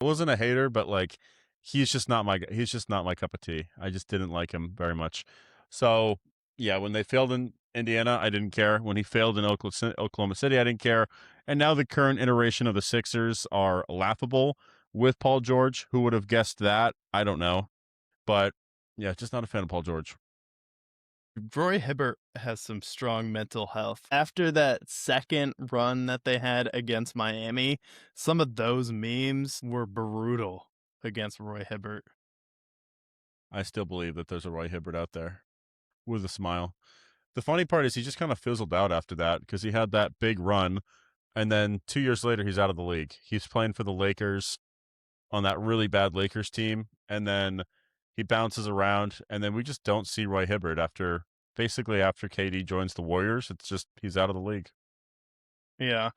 I wasn't a hater, but like he's just not my cup of tea. I just didn't like him very much. So yeah, when they failed in Indiana, I didn't care. When he failed in Oklahoma City, I didn't care. And now the current iteration of the Sixers are laughable with Paul George. Who would have guessed that? I don't know. But yeah, just not a fan of Paul George. Roy Hibbert has some strong mental health. After that second run that they had against Miami, some of those memes were brutal against Roy Hibbert. I still believe that there's a Roy Hibbert out there with a smile. The funny part is he just kind of fizzled out after that because he had that big run, and then 2 years later he's out of the league. He's playing for the Lakers on that really bad Lakers team, and then he bounces around, and then we just don't see Roy Hibbert after KD joins the Warriors. It's just he's out of the league. Yeah.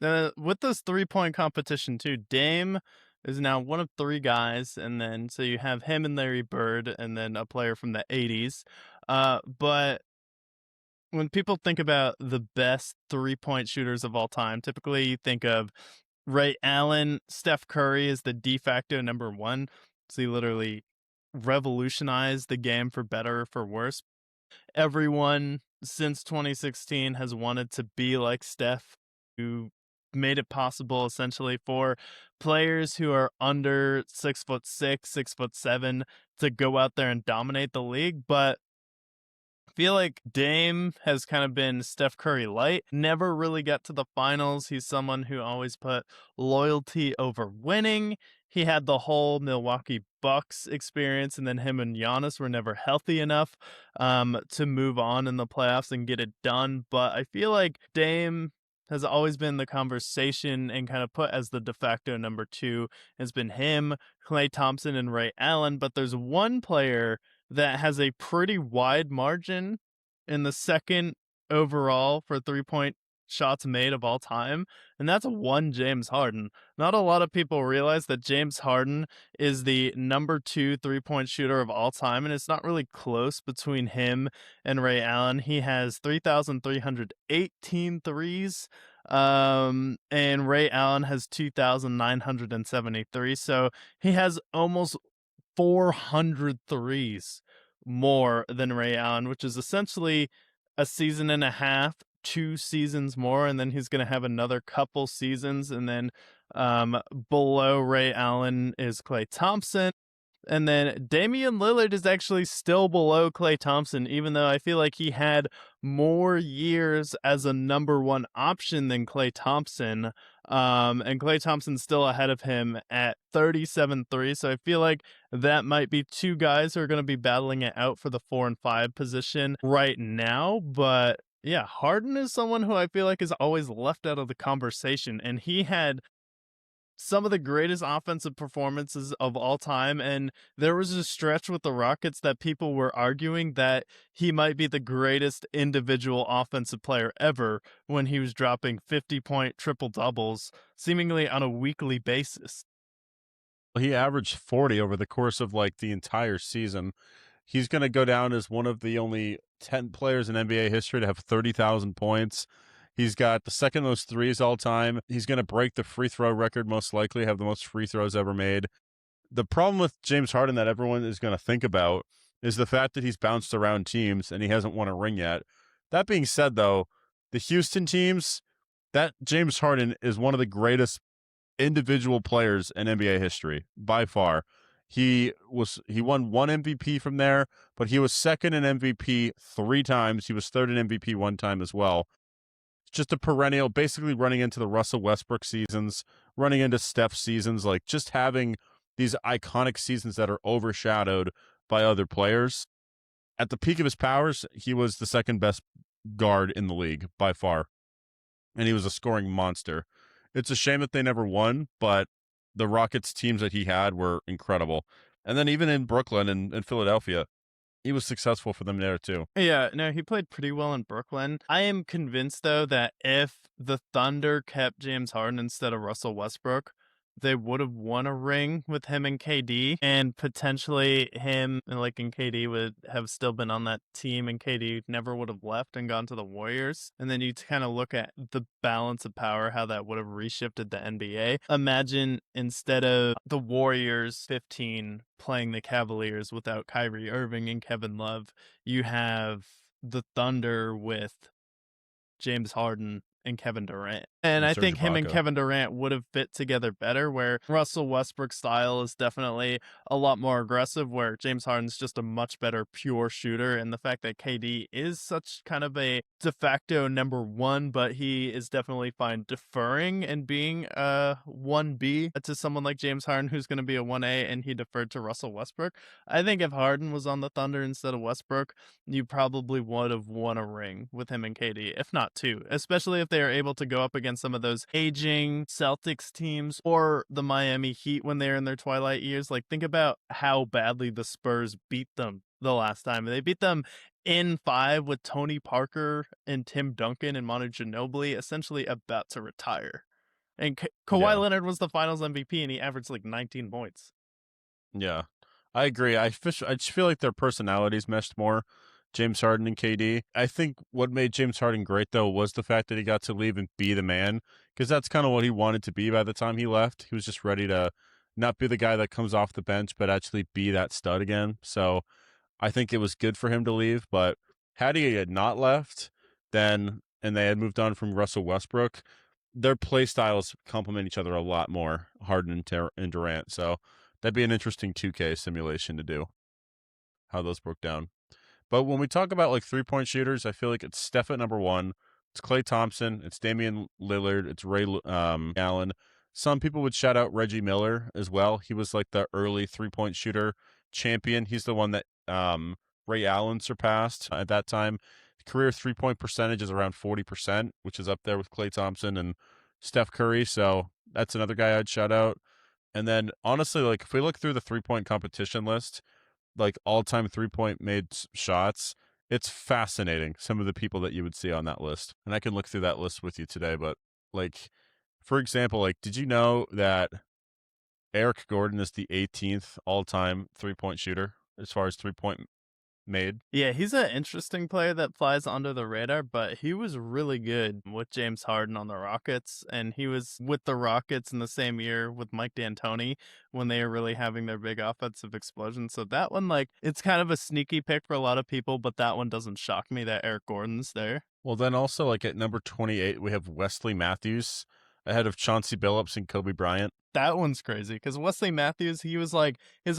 With this 3-point competition too, Dame is now one of three guys, and then so you have him and Larry Bird, and then a player from the '80s. But when people think about the best 3-point shooters of all time, typically you think of Ray Allen. Steph Curry is the de facto number one. So he literally revolutionized the game for better or for worse. Everyone since 2016 has wanted to be like Steph, who made it possible essentially for players who are under 6'6", 6'7" to go out there and dominate the league. But I feel like Dame has kind of been Steph Curry light. Never really got to the finals. He's someone who always put loyalty over winning. He had the whole Milwaukee Bucks experience, and then him and Giannis were never healthy enough to move on in the playoffs and get it done. But I feel like Dame has always been the conversation and kind of put as the de facto number two. Has been him, Klay Thompson, and Ray Allen. But there's one player that has a pretty wide margin in the second overall for 3-point shots made of all time, and that's one James Harden. Not a lot of people realize that James Harden is the number 2 3-point shooter of all time, and it's not really close between him and Ray Allen. He has 3,318 threes, and Ray Allen has 2,973. So he has almost 400 threes more than Ray Allen, which is essentially a season and a half, 2 seasons more, and then he's going to have another couple seasons. And then below Ray Allen is Klay Thompson. And then Damian Lillard is actually still below Klay Thompson, even though I feel like he had more years as a number one option than Klay Thompson. And Klay Thompson's still ahead of him at 37-3. So I feel like that might be two guys who are going to be battling it out for the 4 and 5 position right now. But yeah, Harden is someone who I feel like is always left out of the conversation. And he had some of the greatest offensive performances of all time, and there was a stretch with the Rockets that people were arguing that he might be the greatest individual offensive player ever when he was dropping 50-point triple doubles seemingly on a weekly basis. He averaged 40 over the course of like the entire season. He's going to go down as one of the only 10 players in NBA history to have 30,000 points. He's got the second most threes all time. He's going to break the free throw record, most likely, have the most free throws ever made. The problem with James Harden that everyone is going to think about is the fact that he's bounced around teams and he hasn't won a ring yet. That being said, though, the Houston teams, that James Harden is one of the greatest individual players in NBA history by far. He won one MVP from there, but he was second in MVP 3 times. He was third in MVP 1 time as well. Just a perennial, basically running into the Russell Westbrook seasons, running into Steph seasons, like just having these iconic seasons that are overshadowed by other players. At the peak of his powers, he was the second best guard in the league by far, and he was a scoring monster. It's a shame that they never won, but the Rockets teams that he had were incredible. And then even in Brooklyn and Philadelphia, he was successful for them there too. Yeah, no, he played pretty well in Brooklyn. I am convinced, though, that if the Thunder kept James Harden instead of Russell Westbrook, they would have won a ring with him and KD, and potentially him and KD would have still been on that team, and KD never would have left and gone to the Warriors. And then you kind of look at the balance of power, how that would have reshifted the NBA. Imagine instead of the Warriors 15 playing the Cavaliers without Kyrie Irving and Kevin Love, you have the Thunder with James Harden and Kevin Durant. And and I Serge think him and Ibaka. Kevin Durant would have fit together better, where Russell Westbrook's style is definitely a lot more aggressive, where James Harden's just a much better pure shooter. And the fact that KD is such kind of a de facto number one, but he is definitely fine deferring and being a 1B to someone like James Harden, who's going to be a 1A, and he deferred to Russell Westbrook. I think if Harden was on the Thunder instead of Westbrook, you probably would have won a ring with him and KD, if not two, especially if they are able to go up against some of those aging Celtics teams or the Miami Heat when they're in their twilight years. Like, think about how badly the Spurs beat them the last time. They beat them in 5 with Tony Parker and Tim Duncan and Manu Ginobili essentially about to retire. And Kawhi Yeah. Leonard was the finals MVP and he averaged like 19 points. Yeah, I agree. I just feel like their personalities meshed more, James Harden and KD. I think what made James Harden great though was the fact that he got to leave and be the man, because that's kind of what he wanted to be by the time he left. He was just ready to not be the guy that comes off the bench, but actually be that stud again. So I think it was good for him to leave. But had he had not left, then and they had moved on from Russell Westbrook, their play styles complement each other a lot more, Harden and Durant. So that'd be an interesting 2K simulation to do, how those broke down. But when we talk about like 3-point shooters, I feel like it's Steph at number one. It's Klay Thompson. It's Damian Lillard. It's Ray Allen. Some people would shout out Reggie Miller as well. He was like the early 3-point shooter champion. He's the one that Ray Allen surpassed at that time. Career 3-point percentage is around 40%, which is up there with Klay Thompson and Steph Curry. So that's another guy I'd shout out. And then honestly, like if we look through the 3-point competition list, like all-time 3-point made shots, it's fascinating some of the people that you would see on that list. And I can look through that list with you today, but like for example, like did you know that Eric Gordon is the 18th all-time 3-point shooter as far as 3-point made? Yeah, he's an interesting player that flies under the radar, but he was really good with James Harden on the Rockets, and he was with the Rockets in the same year with Mike D'Antoni when they were really having their big offensive explosion. So that one, like, it's kind of a sneaky pick for a lot of people, but that one doesn't shock me that Eric Gordon's there. Well, then also like at number 28, we have Wesley Matthews ahead of Chauncey Billups and Kobe Bryant. That one's crazy because Wesley Matthews, he's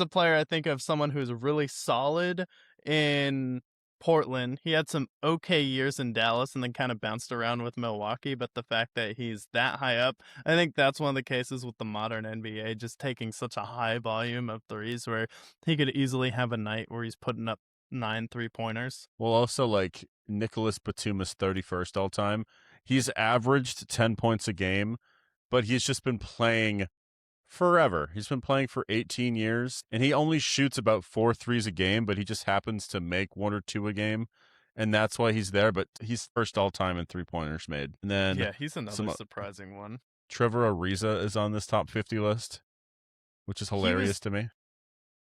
a player I think of someone who's really solid in Portland. He had some okay years in Dallas and then kind of bounced around with Milwaukee. But the fact that he's that high up, I think that's one of the cases with the modern NBA, just taking such a high volume of threes where he could easily have a night where he's putting up 9 3-pointers. Well, also like Nicholas Batum's 31st all time. He's averaged 10 points a game, but he's just been playing forever. He's been playing for 18 years, and he only shoots about 4 threes a game, but he just happens to make 1 or 2 a game, and that's why he's there. But he's first all time in 3-pointers made. And then Yeah, he's another some surprising one. Trevor Ariza is on this top 50 list, which is He hilarious was to me.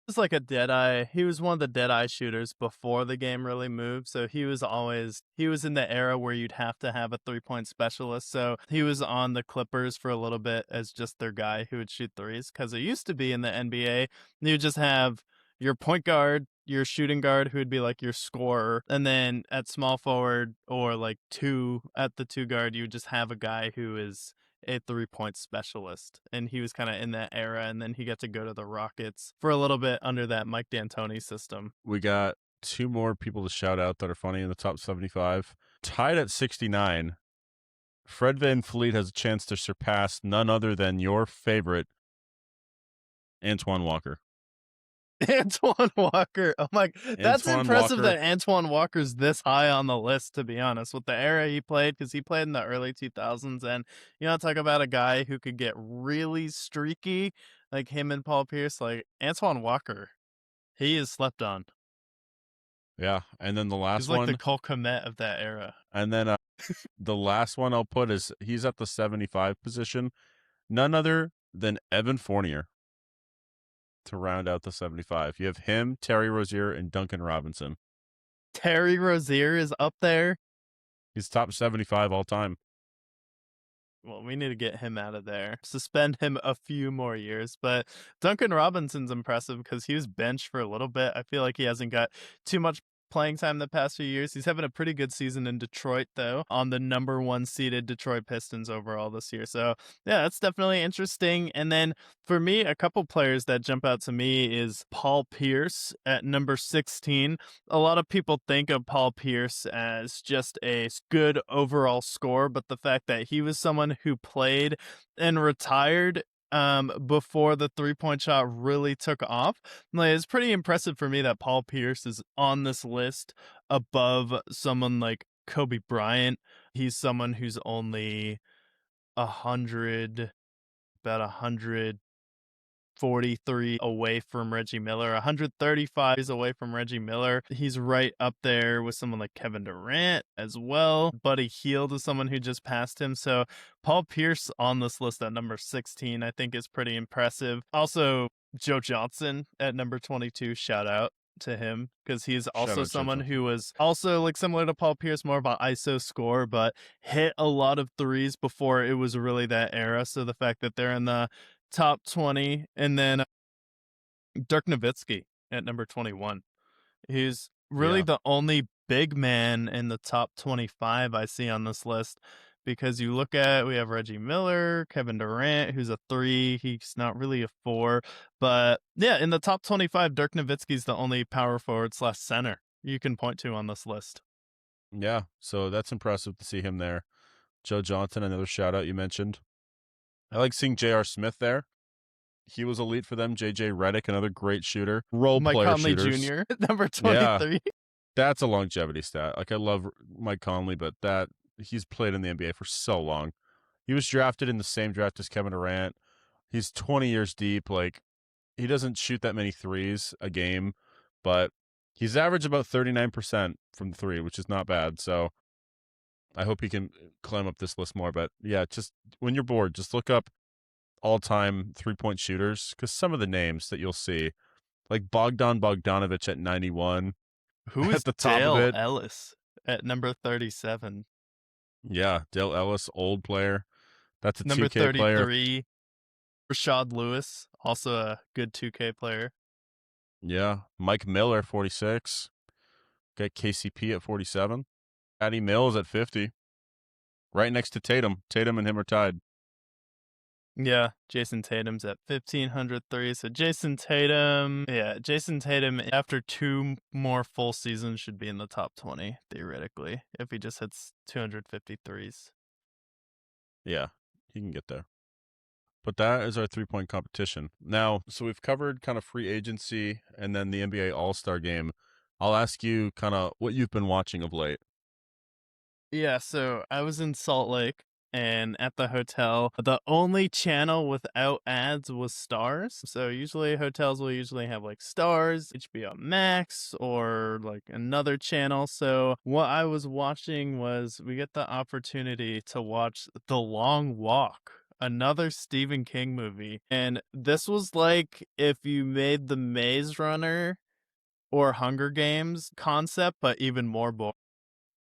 was like a dead eye. He was one of the dead eye shooters before the game really moved. So he was in the era where you'd have to have a 3-point specialist. So he was on the Clippers for a little bit as just their guy who would shoot threes. Cause it used to be in the NBA, you would just have your point guard, your shooting guard who would be like your scorer. And then at small forward or like at the 2 guard, you would just have a guy who is a 3-point specialist, and he was kind of in that era, and then he got to go to the Rockets for a little bit under that Mike D'Antoni system. We got 2 more people to shout out that are funny in the top 75. Tied at 69, Fred VanVleet has a chance to surpass none other than your favorite, Antoine Walker. Antoine Walker. Oh my, that's Antoine impressive Walker. that Antoine Walker's this high on the list, to be honest, with the era he played, because he played in the early 2000s. And, talk about a guy who could get really streaky, like him and Paul Pierce, like Antoine Walker. He is slept on. Yeah, and then the last He's like the one, Cole Kmet of that era. and then the last one I'll put is he's at the 75 position. None other then Evan Fournier to round out the 75. You have him, Terry Rozier, and Duncan Robinson. Terry Rozier is up there. He's top 75 all time. Well, we need to get him out of there. Suspend him a few more years. But Duncan Robinson's impressive because he was benched for a little bit. I feel like he hasn't got too much playing time the past few years. He's having a pretty good season in Detroit, though, on the number one seeded Detroit Pistons overall this year. So, yeah, that's definitely interesting. And then for me, a couple players that jump out to me is Paul Pierce at number 16. A lot of people think of Paul Pierce as just a good overall scorer, but the fact that he was someone who played and retired before the 3-point shot really took off, like, it's pretty impressive for me that Paul Pierce is on this list above someone like Kobe Bryant. He's someone who's only 100, about 143 away from Reggie Miller, 135 is away from Reggie Miller. He's right up there with someone like Kevin Durant as well. Buddy Hield is someone who just passed him. So Paul Pierce on this list at number 16, I think is pretty impressive. Also, Joe Johnson at number 22, shout out to him because he's Shout also out Joe someone Johnson. who was also like similar to Paul Pierce, more of an ISO score, but hit a lot of threes before it was really that era. So the fact that they're in the top 20, and then Dirk Nowitzki at number 21. He's really Yeah. the only big man in the top 25 I see on this list because you look at, we have Reggie Miller, Kevin Durant, who's a 3. He's not really a 4. But yeah, in the top 25, Dirk Nowitzki's the only power forward slash center you can point to on this list. Yeah. So that's impressive to see him there. Joe Johnson, another shout out you mentioned. I like seeing J.R. Smith there. He was elite for them. J.J. Redick, another great shooter. Role Mike player Conley shooters. Jr. at number Yeah. 23. That's a longevity stat. Like, I love Mike Conley, but that he's played in the NBA for so long. He was drafted in the same draft as Kevin Durant. He's 20 years deep. Like, he doesn't shoot that many threes a game, but he's averaged about 39% from the three, which is not bad. So I hope he can climb up this list more. But yeah, just when you're bored, just look up all-time three-point shooters because some of the names that you'll see, like Bogdan Bogdanovic at 91, Who at is the top of Dale it. Ellis at number 37? Yeah, Dale Ellis, old player. That's a Number 2K player. 33, Rashad Lewis, also a good 2K player. Yeah, Mike Miller, 46. Got KCP at 47. Patty Mills at 50. Right next to Tatum. Tatum and him are tied. Yeah, Jason Tatum's at 1,503. So Jason Tatum, yeah, Jason Tatum after 2 more full seasons should be in the top 20, theoretically, if he just hits 253s. Yeah, he can get there. But that is our 3-point competition. Now, so we've covered kind of free agency and then the NBA All-Star game. I'll ask you kind of what you've been watching of late. Yeah, so I was in Salt Lake and at the hotel, the only channel without ads was Stars. So usually hotels will usually have like Stars, HBO Max, or like another channel. So what I was watching was we get the opportunity to watch The Long Walk. Another Stephen King movie. And this was like if you made the Maze Runner or Hunger Games concept, but even more boring.